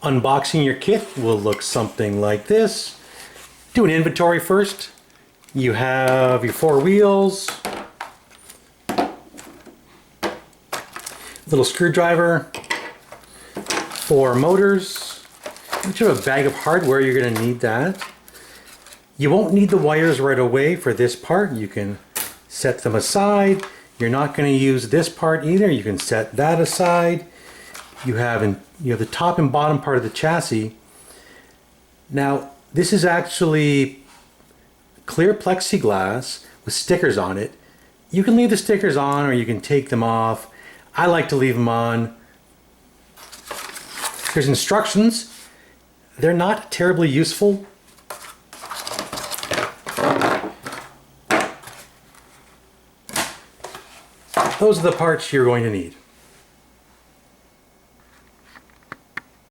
Unboxing your kit will look something like this. Do an inventory first. You have your 4 wheels, little screwdriver, 4 motors. Each have a bag of hardware, you're going to need that. You won't need the wires right away for this part. You can set them aside. You're not going to use this part either. You can set that aside. You have the top and bottom part of the chassis. Now, this is actually clear plexiglass with stickers on it. You can leave the stickers on or you can take them off. I like to leave them on. There's instructions. They're not terribly useful. Those are the parts you're going to need.